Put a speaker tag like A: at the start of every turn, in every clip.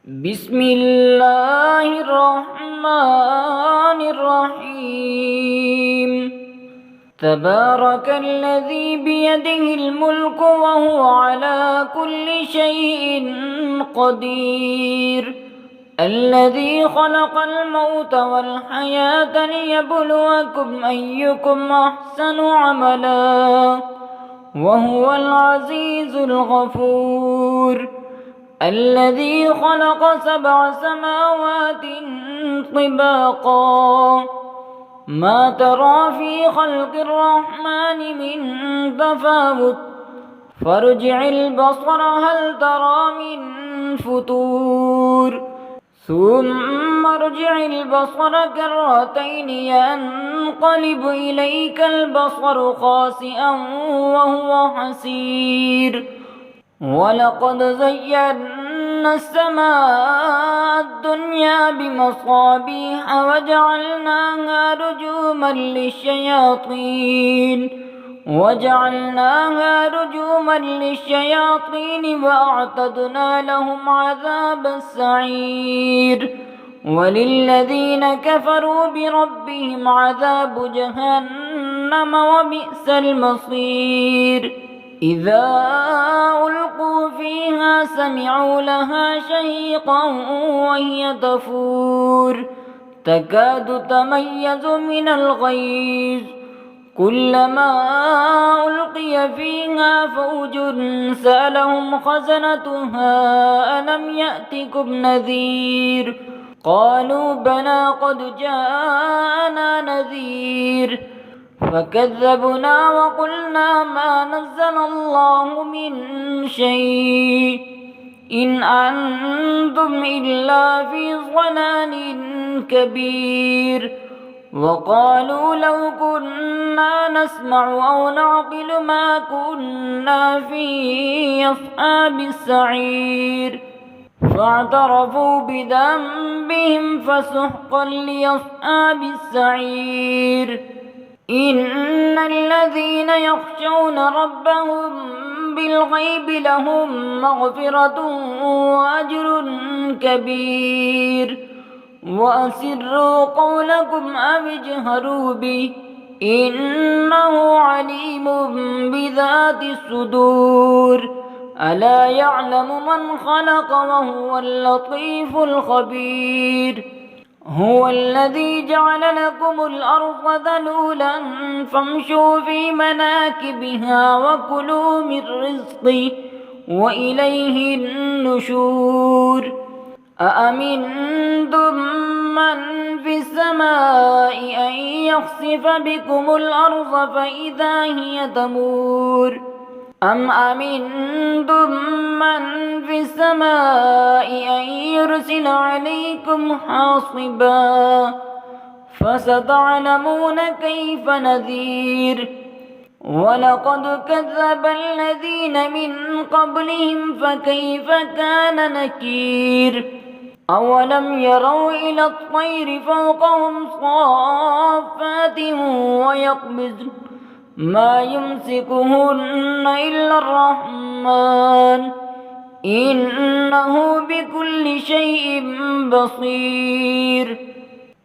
A: بسم الله الرحمن الرحيم. تبارك الذي بيده الملك وهو على كل شيء قدير. الذي خلق الموت والحياة ليبلوكم أيكم أحسن عملا وهو العزيز الغفور. الذي خلق 7 سماوات طباقا ما ترى في خلق الرحمن من تفاوت فارجع البصر هل ترى من فتور ثم ارجع البصر كرتين ينقلب إليك البصر خاسئا وهو حسير. ولقد زينا السماء الدنيا بمصابيح وجعلناها رجوما للشياطين وأعتدنا لهم عذاب السعير. وللذين كفروا بربهم عذاب جهنم وبئس المصير. إذا ألقوا فيها سمعوا لها شهيقا وهي تفور تكاد تميز من الغيظ. كلما ألقي فيها فوج سألهم خزنتها ألم يأتكم نذير قالوا بلى قد جاءنا نذير فكذبنا وقلنا ما نزل الله من شيء إن أنتم إلا في ضلال كبير. وقالوا لو كنا نسمع أو نعقل ما كنا في أصحاب السعير فاعترفوا بذنبهم فسحقا لأصحاب السعير. إن الذين يخشون ربهم بالغيب لهم مغفرة وأجر كبير. وأسروا قولكم أو اجهروا به إنه عليم بذات الصدور. ألا يعلم من خلق وهو اللطيف الخبير. هو الذي جعل لكم الأرض ذلولا فامشوا في مناكبها وكلوا من رزقه وإليه النشور. أأمنتم من في السماء أن يخسف بكم الأرض فإذا هي تمور أم أمنتم من في السماء أن يرسل عليكم حاصبا فستعلمون كيف نذير. ولقد كذب الذين من قبلهم فكيف كان نكير. أولم يروا إلى الطير فوقهم صافات ويقبضن ما يمسكهن إلا الرحمن إنه بكل شيء بصير.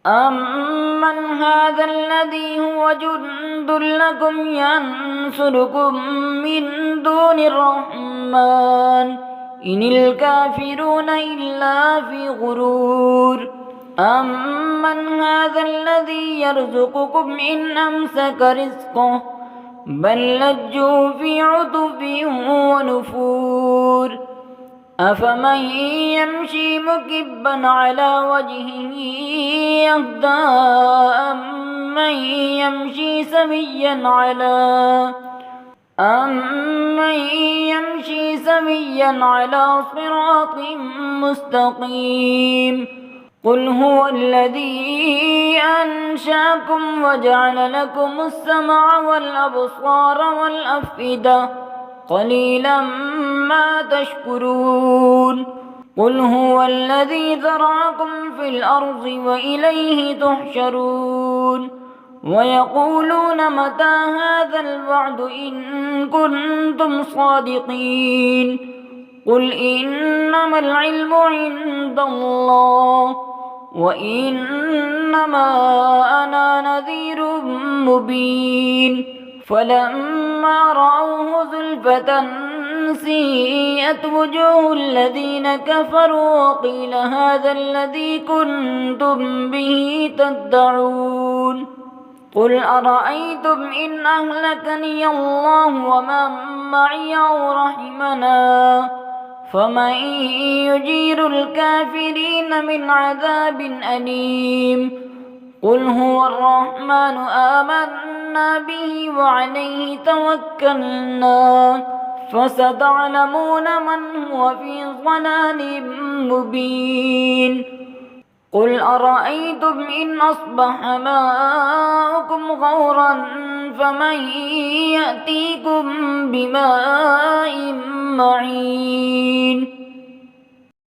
A: أمن هذا الذي هو جند لكم ينصركم من دون الرحمن إن الكافرون إلا في غرور. أمن هذا الذي يرزقكم إن أمسك رزقه بل لجوا في عتب ونفور. أفمن يمشي مكبا على وجهه يهدى أمن يمشي سويا على صراط مستقيم. قل هو الذي أنشأكم وجعل لكم السمع والأبصار والأفئدة قليلا ما تشكرون. قل هو الذي ذرأكم في الأرض وإليه تحشرون. ويقولون متى هذا الوعد إن كنتم صادقين قل إنما العلم عند الله وإنما أنا نذير مبين فلما رأوه زلفة سيئت وجوه الذين كفروا وقيل هذا الذي كنتم به تدعون قل أرأيتم إن أهلكني الله ومن معي أو رحمنا فمن يجير الكافرين من عذاب أليم قل هو الرحمن آمنا به وعليه توكلنا فستعلمون من هو في ضلال مبين قل أرأيتم إن أصبح ماؤكم غورا فمن يأتيكم بماء معين